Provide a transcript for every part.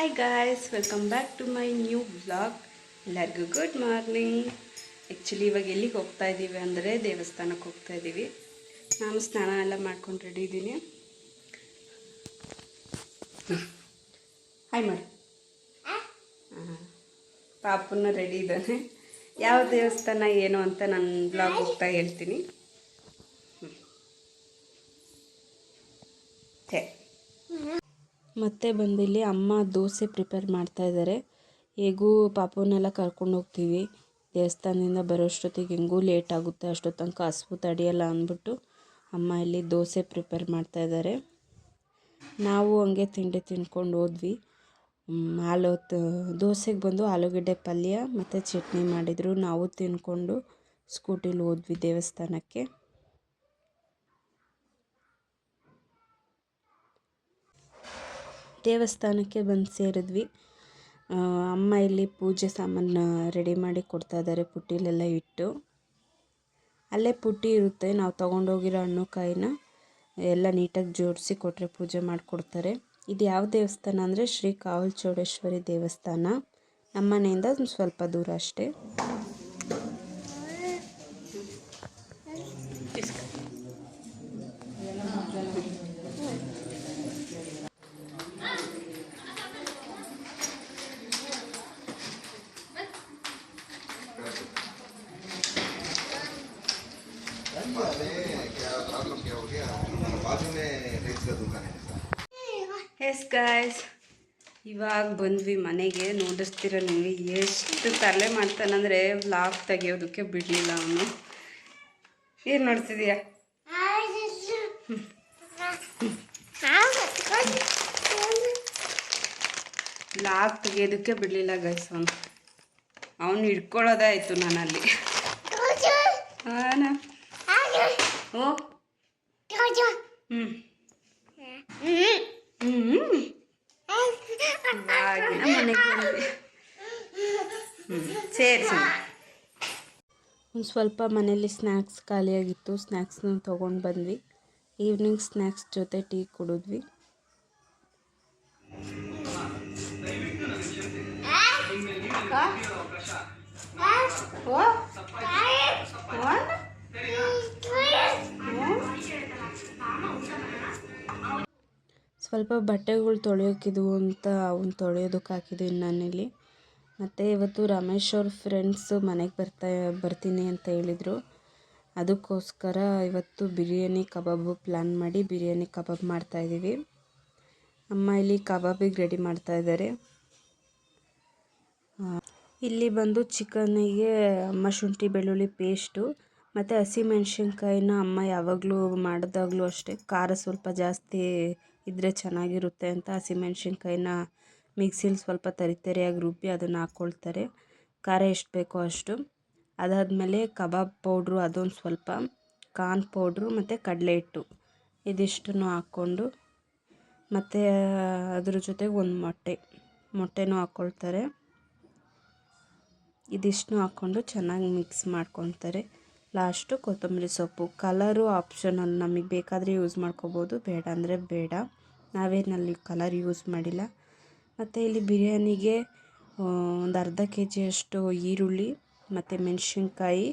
Hi guys, welcome back to my new vlog. ಎಲ್ಲರಿಗೂ good morning. Actually ಇವಾಗ ಎಲ್ಲಿಗೆ ಹೋಗ್ತಾ ಇದ್ದೀವಿ ಅಂದರೆ ದೇವಸ್ಥಾನಕ್ಕೆ ಹೋಗ್ತಾ ಇದ್ದೀವಿ. ನಾನು ಸ್ನಾನ ಎಲ್ಲ ಮಾಡ್ಕೊಂಡು ರೆಡಿ ಇದ್ದೀನಿ. ಹಾಯ್ ಮಾಡಿ. ಪಾಪುನ ರೆಡಿ ಇದ್ದಾನೆ. ಯಾವ ದೇವಸ್ಥಾನ ಏನು ಅಂತ ನಾನು ವ್ಲಾಗ್ ಹೋಗ್ತಾ ಹೇಳ್ತೀನಿ. ಮತ್ತೆ ಬಂದಿಲ್ಲಿ ಅಮ್ಮ ದೋಸೆ ಪ್ರಿಪೇರ್ ಮಾಡ್ತಾಯಿದ್ದಾರೆ. ಹೇಗೂ ಪಾಪುನೆಲ್ಲ ಕರ್ಕೊಂಡು ಹೋಗ್ತೀವಿ. ದೇವಸ್ಥಾನದಿಂದ ಬರೋಷ್ಟೊತ್ತಿಗೆ ಹೆಂಗೂ ಲೇಟ್ ಆಗುತ್ತೆ, ಅಷ್ಟೊತ್ತು ತನಕ ಹಸ್ವು ತಡೆಯಲ್ಲ ಅಂದ್ಬಿಟ್ಟು ಅಮ್ಮ ಇಲ್ಲಿ ದೋಸೆ ಪ್ರಿಪೇರ್ ಮಾಡ್ತಾಯಿದ್ದಾರೆ. ನಾವು ಹಂಗೆ ತಿಂಡಿ ತಿನ್ಕೊಂಡು ಹೋದ್ವಿ. ದೋಸೆಗೆ ಬಂದು ಆಲೂಗಡ್ಡೆ ಪಲ್ಯ ಮತ್ತು ಚಟ್ನಿ ಮಾಡಿದರು. ನಾವು ತಿನ್ಕೊಂಡು ಸ್ಕೂಟಿಲಿ ಹೋದ್ವಿ ದೇವಸ್ಥಾನಕ್ಕೆ. ದೇವಸ್ಥಾನಕ್ಕೆ ಬಂದು ಸೇರಿದ್ವಿ. ಅಮ್ಮ ಇಲ್ಲಿ ಪೂಜೆ ಸಾಮಾನು ರೆಡಿ ಮಾಡಿ ಕೊಡ್ತಾ ಇದ್ದಾರೆ, ಪುಟ್ಟಿಲೆಲ್ಲ ಇಟ್ಟು. ಅಲ್ಲೇ ಪುಟ್ಟಿ ಇರುತ್ತೆ, ನಾವು ತೊಗೊಂಡೋಗಿರೋ ಹಣ್ಣು ಕಾಯಿನ ಎಲ್ಲ ನೀಟಾಗಿ ಜೋಡಿಸಿ ಕೊಟ್ಟರೆ ಪೂಜೆ ಮಾಡಿಕೊಡ್ತಾರೆ. ಇದು ಯಾವ ದೇವಸ್ಥಾನ ಅಂದರೆ ಶ್ರೀ ಕಾವಲಚೌಡೇಶ್ವರಿ ದೇವಸ್ಥಾನ. ನಮ್ಮ ಮನೆಯಿಂದ ಒಂದು ಸ್ವಲ್ಪ ದೂರ ಅಷ್ಟೇ. ಎಸ್ ಗಾಯ್ಸ್, ಇವಾಗ ಬಂದ್ವಿ ಮನೆಗೆ. ನೋಡಿಸ್ತೀರ ನೀವು ಎಷ್ಟು ತರಲೆ ಮಾಡ್ತಾನಂದರೆ ವ್ಲಾಗ್ ತೆಗಿಯೋದಕ್ಕೆ ಬಿಡಲಿಲ್ಲ ಅವನು. ಏನು ನೋಡ್ತಿದೀಯ? ವ್ಲಾಗ್ ತೆಗಿಯೋದಕ್ಕೆ ಬಿಡಲಿಲ್ಲ ಗೈಸ್. ಅವನು ಹಿಡ್ಕೊಳ್ಳೋದೇ ಆಯಿತು ನಾನಲ್ಲಿ. ಹಾಂ ಓ ಸರಿ ಒಂದು ಸ್ವಲ್ಪ ಮನೇಲಿ ಸ್ನ್ಯಾಕ್ಸ್ ಖಾಲಿಯಾಗಿತ್ತು. ಸ್ನ್ಯಾಕ್ಸ್ನ ತೊಗೊಂಡು ಬಂದ್ವಿ. ಈವ್ನಿಂಗ್ ಸ್ನ್ಯಾಕ್ಸ್ ಜೊತೆ ಟೀ ಕುಡಿದ್ವಿ. ಸ್ವಲ್ಪ ಬಟ್ಟೆಗಳು ತೊಳೆಯೋಕ್ಕಿದ್ವು ಅಂತ ಅವನ್ನ ತೊಳೆಯೋದಕ್ಕೆ ಹಾಕಿದ್ವಿ ನಾನಿಲ್ಲಿ. ಮತ್ತು ಇವತ್ತು ರಮೇಶ್ ಅವ್ರ ಫ್ರೆಂಡ್ಸ್ ಮನೆಗೆ ಬರ್ತೀನಿ ಅಂತ ಹೇಳಿದರು. ಅದಕ್ಕೋಸ್ಕರ ಇವತ್ತು ಬಿರಿಯಾನಿ ಕಬಾಬು ಪ್ಲ್ಯಾನ್ ಮಾಡಿ ಬಿರಿಯಾನಿ ಕಬಾಬ್ ಮಾಡ್ತಾಯಿದ್ದೀವಿ. ಅಮ್ಮ ಇಲ್ಲಿ ಕಬಾಬಿಗೆ ರೆಡಿ ಮಾಡ್ತಾಯಿದ್ದಾರೆ. ಇಲ್ಲಿ ಬಂದು ಚಿಕನ್ನಿಗೆ ಅಮ್ಮ ಶುಂಠಿ ಬೆಳ್ಳುಳ್ಳಿ ಪೇಸ್ಟು ಮತ್ತು ಹಸಿಮೆಣ್ಸಿನ್ಕಾಯಿನ ಅಮ್ಮ ಯಾವಾಗಲೂ ಮಾಡಿದಾಗಲೂ ಅಷ್ಟೇ ಖಾರ ಸ್ವಲ್ಪ ಜಾಸ್ತಿ ಇದ್ದರೆ ಚೆನ್ನಾಗಿರುತ್ತೆ ಅಂತ ಹಸಿಮೆಣ್ಸಿನ್ಕಾಯಿನ ಮಿಕ್ಸಿಲಿ ಸ್ವಲ್ಪ ತರಿತರಿಯಾಗಿ ರುಬ್ಬಿ ಅದನ್ನು ಹಾಕ್ಕೊಳ್ತಾರೆ. ಖಾರ ಎಷ್ಟು ಬೇಕೋ ಅಷ್ಟು. ಅದಾದಮೇಲೆ ಕಬಾಬ್ ಪೌಡ್ರು ಅದೊಂದು ಸ್ವಲ್ಪ, ಕಾರ್ನ್ ಪೌಡ್ರು ಮತ್ತು ಕಡಲೆ ಹಿಟ್ಟು ಇದಿಷ್ಟನ್ನು ಹಾಕ್ಕೊಂಡು, ಮತ್ತು ಅದ್ರ ಜೊತೆಗೆ ಒಂದು ಮೊಟ್ಟೆನೂ ಹಾಕ್ಕೊಳ್ತಾರೆ. ಇದಿಷ್ಟನ್ನು ಹಾಕ್ಕೊಂಡು ಚೆನ್ನಾಗಿ ಮಿಕ್ಸ್ ಮಾಡ್ಕೊತಾರೆ. ಲಾಸ್ಟು ಕೊತ್ತಂಬರಿ ಸೊಪ್ಪು. ಕಲರು ಆಪ್ಷನಲ್, ನಮಗೆ ಬೇಕಾದರೆ ಯೂಸ್ ಮಾಡ್ಕೋಬೋದು, ಬೇಡ ಅಂದರೆ ಬೇಡ. ನಾವೇನಲ್ಲಿ ಕಲರ್ ಯೂಸ್ ಮಾಡಿಲ್ಲ. ಮತ್ತು ಇಲ್ಲಿ ಬಿರಿಯಾನಿಗೆ ಒಂದು ಅರ್ಧ ಕೆಜಿಯಷ್ಟು ಈರುಳ್ಳಿ ಮತ್ತು ಮೆಣಸಿನ್ಕಾಯಿ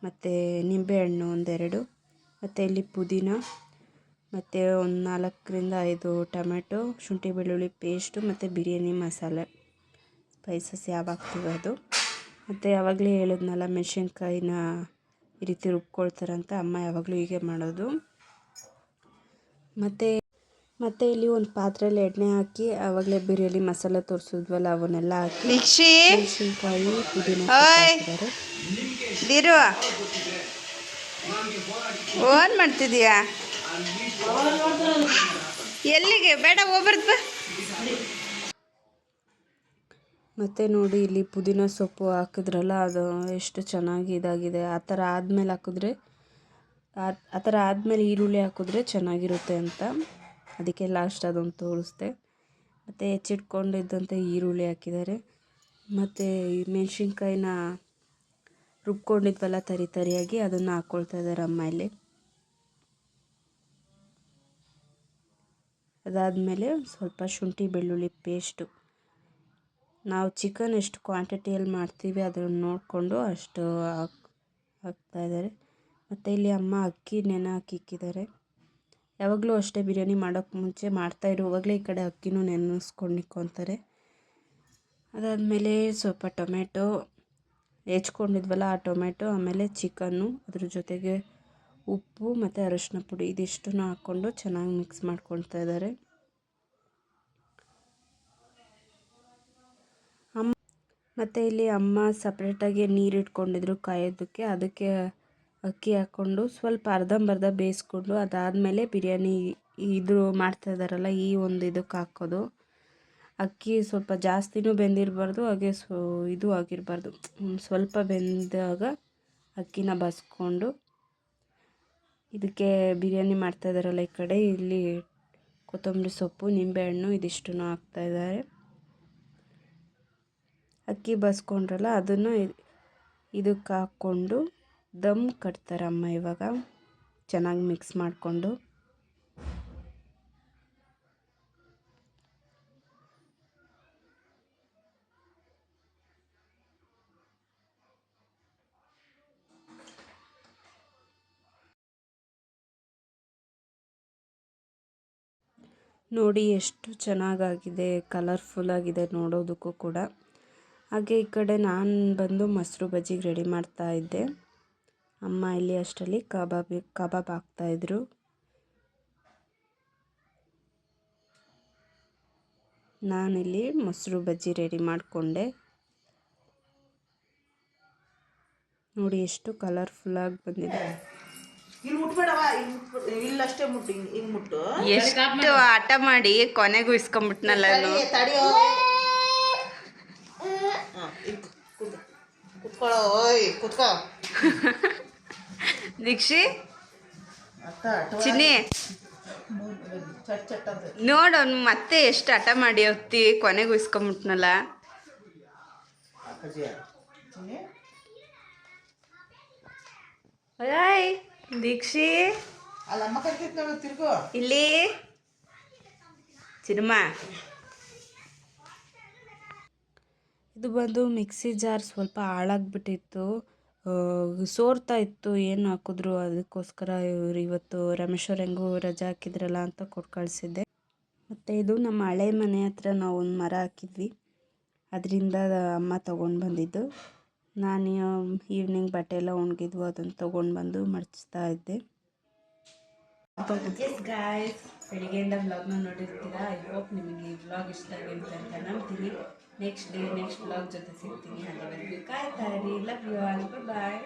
ಮತ್ತು ನಿಂಬೆಹಣ್ಣು ಒಂದೆರಡು, ಮತ್ತು ಇಲ್ಲಿ ಪುದೀನ ಮತ್ತು ಒಂದು 4-5 ಟೊಮೆಟೊ, ಶುಂಠಿ ಬೆಳ್ಳುಳ್ಳಿ ಪೇಸ್ಟು ಮತ್ತು ಬಿರಿಯಾನಿ ಮಸಾಲೆ ಸ್ಪೈಸಸ್ ಯಾವಾಗ್ತೀವಿ ಅದು. ಮತ್ತು ಯಾವಾಗಲೇ ಹೇಳಿದ್ನಲ್ಲ ಮೆಣಸಿನ್ಕಾಯಿನ ಈ ರೀತಿ ರುಬ್ಕೊಳ್ತಾರಂತ, ಅಮ್ಮ ಯಾವಾಗಲೂ ಹೀಗೆ ಮಾಡೋದು. ಮತ್ತು ಇಲ್ಲಿ ಒಂದು ಪಾತ್ರೆಯಲ್ಲಿ ಎಣ್ಣೆ ಹಾಕಿ ಆವಾಗಲೇ ಬಿರಿಯಾನಿ ಮಸಾಲೆ ತೋರಿಸಿದ್ವಲ್ಲ ಅವನ್ನೆಲ್ಲ ಹಾಕಿ ಮೆಣಸಿನ್ಕಾಯಿ ಪುದೀನ ಹಾಕಿದ್ದಾರೆ. ಓನ್ ಮಾಡ್ತಿದೀಯಾ? ಎಲ್ಲಿಗೆ? ಬೇಡ ಹೋಗ್ಬಾರ್ದು. ಮತ್ತು ನೋಡಿ ಇಲ್ಲಿ ಪುದೀನ ಸೊಪ್ಪು ಹಾಕಿದ್ರಲ್ಲ, ಅದು ಎಷ್ಟು ಚೆನ್ನಾಗಿ ಇದಾಗಿದೆ. ಆ ಥರ ಆದಮೇಲೆ ಈರುಳ್ಳಿ ಹಾಕಿದ್ರೆ ಚೆನ್ನಾಗಿರುತ್ತೆ ಅಂತ ಅದಕ್ಕೆ ಲಾಸ್ಟ್ ಅದೊಂದು ತೋರಿಸ್ದೆ. ಮತ್ತು ಹೆಚ್ಚಿಟ್ಕೊಂಡಿದ್ದಂತೆ ಈರುಳ್ಳಿ ಹಾಕಿದ್ದಾರೆ. ಮತ್ತು ಈ ಮೆಣಸಿನ್ಕಾಯಿನ ರುಬ್ಕೊಂಡಿದ್ವಲ್ಲ ತರಿಯಾಗಿ, ಅದನ್ನು ಹಾಕ್ಕೊಳ್ತಾ ಇದ್ದಾರೆ ಅಮ್ಮ ಇಲ್ಲಿ. ಅದಾದಮೇಲೆ ಸ್ವಲ್ಪ ಶುಂಠಿ ಬೆಳ್ಳುಳ್ಳಿ ಪೇಸ್ಟು ನಾವು ಚಿಕನ್ ಎಷ್ಟು ಕ್ವಾಂಟಿಟಿಯಲ್ಲಿ ಮಾಡ್ತೀವಿ ಅದನ್ನು ನೋಡಿಕೊಂಡು ಅಷ್ಟು ಹಾಕ್ತಾಯಿದ್ದಾರೆ. ಮತ್ತು ಇಲ್ಲಿ ಅಮ್ಮ ಅಕ್ಕಿ ನೆನೆ ಹಾಕಿಕ್ಕಿದ್ದಾರೆ. ಯಾವಾಗಲೂ ಅಷ್ಟೇ ಬಿರಿಯಾನಿ ಮಾಡೋಕ್ಕೆ ಮುಂಚೆ ಮಾಡ್ತಾಯಿರುವಾಗಲೇ ಈ ಕಡೆ ಅಕ್ಕಿನೂ ನೆನೆಸ್ಕೊಂಡು ಇಕ್ಕೊತಾರೆ. ಅದಾದಮೇಲೆ ಸ್ವಲ್ಪ ಟೊಮೆಟೊ ಹೆಚ್ಕೊಂಡಿದ್ವಲ್ಲ ಆ ಟೊಮೆಟೊ, ಆಮೇಲೆ ಚಿಕನ್ನು, ಅದ್ರ ಜೊತೆಗೆ ಉಪ್ಪು ಮತ್ತು ಅರಿಶಿನ ಪುಡಿ ಇದಿಷ್ಟನ್ನು ಹಾಕ್ಕೊಂಡು ಚೆನ್ನಾಗಿ ಮಿಕ್ಸ್ ಮಾಡ್ಕೊಳ್ತಾ ಇದ್ದಾರೆ. ಮತ್ತು ಇಲ್ಲಿ ಅಮ್ಮ ಸಪ್ರೇಟಾಗಿ ನೀರು ಇಟ್ಕೊಂಡಿದ್ರು ಕಾಯೋದಕ್ಕೆ. ಅದಕ್ಕೆ ಅಕ್ಕಿ ಹಾಕ್ಕೊಂಡು ಸ್ವಲ್ಪ ಅರ್ಧಂಬರ್ಧ ಬೇಯಿಸ್ಕೊಂಡು ಅದಾದಮೇಲೆ ಬಿರಿಯಾನಿ ಇದು ಮಾಡ್ತಾಯಿದ್ದಾರಲ್ಲ ಈ ಒಂದು ಇದಕ್ಕೆ ಹಾಕೋದು. ಅಕ್ಕಿ ಸ್ವಲ್ಪ ಜಾಸ್ತಿನೂ ಬೆಂದಿರಬಾರ್ದು, ಹಾಗೆ ಇದು ಆಗಿರಬಾರ್ದು. ಸ್ವಲ್ಪ ಬೆಂದಾಗ ಅಕ್ಕಿನ ಬಸ್ಕೊಂಡು ಇದಕ್ಕೆ ಬಿರಿಯಾನಿ ಮಾಡ್ತಾಯಿದ್ದಾರಲ್ಲ ಈ ಕಡೆ, ಇಲ್ಲಿ ಕೊತ್ತಂಬರಿ ಸೊಪ್ಪು, ನಿಂಬೆಹಣ್ಣು ಇದಿಷ್ಟನ್ನು ಹಾಕ್ತಾಯಿದ್ದಾರೆ. ಅಕ್ಕಿ ಬಸ್ಕೊಂಡ್ರಲ್ಲ ಅದನ್ನು ಇದಕ್ಕೆ ಹಾಕ್ಕೊಂಡು ದಮ್ ಕಟ್ತಾರೆ ಅಮ್ಮ. ಇವಾಗ ಚೆನ್ನಾಗಿ ಮಿಕ್ಸ್ ಮಾಡಿಕೊಂಡು ನೋಡಿ ಎಷ್ಟು ಚೆನ್ನಾಗಾಗಿದೆ, ಕಲರ್ಫುಲ್ಲಾಗಿದೆ ನೋಡೋದಕ್ಕೂ ಕೂಡ. ಹಾಗೆ ಈ ಕಡೆ ನಾನು ಬಂದು ಮೊಸರು ಬಜ್ಜಿಗೆ ರೆಡಿ ಮಾಡ್ತಾ ಇದ್ದೆ. ಅಮ್ಮ ಇಲ್ಲಿ ಅಷ್ಟರಲ್ಲಿ ಕಬಾಬ್ ಹಾಕ್ತಾಯಿದ್ರು. ನಾನಿಲ್ಲಿ ಮೊಸರು ಬಜ್ಜಿ ರೆಡಿ ಮಾಡಿಕೊಂಡೆ. ನೋಡಿ ಎಷ್ಟು ಕಲರ್ಫುಲ್ಲಾಗಿ ಬಂದಿದೆ. ಎಷ್ಟು ಆಟ ಮಾಡಿ ಕೊನೆಗೂ ಇಸ್ಕೊಂಬಿಟ್ನಲ್ಲ. ದೀಕ್ಷಿ ಚಿನ್ನಿ ನೋಡೋನು ಮತ್ತೆ ಎಷ್ಟು ಹಠ ಮಾಡಿ ಹೊತ್ತಿ ಕೊನೆಗೂ ಇಸ್ಕೊಂಬಿಟ್ನಲ್ಲ. ಓಯ್ ದೀಕ್ಷಿ ಇಲ್ಲಿ ಚಿನ್ನಮ್ಮ. ಇದು ಬಂದು ಮಿಕ್ಸಿ ಜಾರ್ ಸ್ವಲ್ಪ ಹಾಳಾಗ್ಬಿಟ್ಟಿತ್ತು, ಸೋರ್ತಾ ಇತ್ತು. ಏನು ಹಾಕಿದ್ರು ಅದಕ್ಕೋಸ್ಕರ ಇವರು ಇವತ್ತು ರಮೇಶ್ವರ್ ಹೆಂಗೂ ರಜೆ ಹಾಕಿದ್ರಲ್ಲ ಅಂತ ಕೊಟ್ಟು ಕಳಿಸಿದ್ದೆ. ಮತ್ತು ಇದು ನಮ್ಮ ಹಳೆ ಮನೆ ಹತ್ರ ನಾವು ಒಂದು ಮರ ಹಾಕಿದ್ವಿ, ಅದರಿಂದ ಅಮ್ಮ ತೊಗೊಂಡು ಬಂದಿದ್ದು. ನಾನು ಈವ್ನಿಂಗ್ ಬಟ್ಟೆ ಎಲ್ಲ ಒಣಗಿದ್ವು, ಅದನ್ನು ತೊಗೊಂಡು ಬಂದು ಮಡಚ್ತಾ ಇದ್ದೆ. ಗಾಯ್ಸ್, ಬೆಳಿಗ್ಗೆಯಿಂದ ವ್ಲಾಗ್ನ ನೋಡಿರ್ತೀರಾ. ಐ ಹೋಪ್ ನಿಮಗೆ ಈ ವ್ಲಾಗ್ ಇಷ್ಟ ಆಗಿರುತ್ತೆ ಅಂತ ನಂಬ್ತೀನಿ. ನೆಕ್ಸ್ಟ್ ವ್ಲಾಗ್ ಜೊತೆ ಸಿಗ್ತೀನಿ. ಅಲ್ಲಿವರೆಗೂ ಕಾಯ್ತಾ ಇರಿ. Love you all, bye.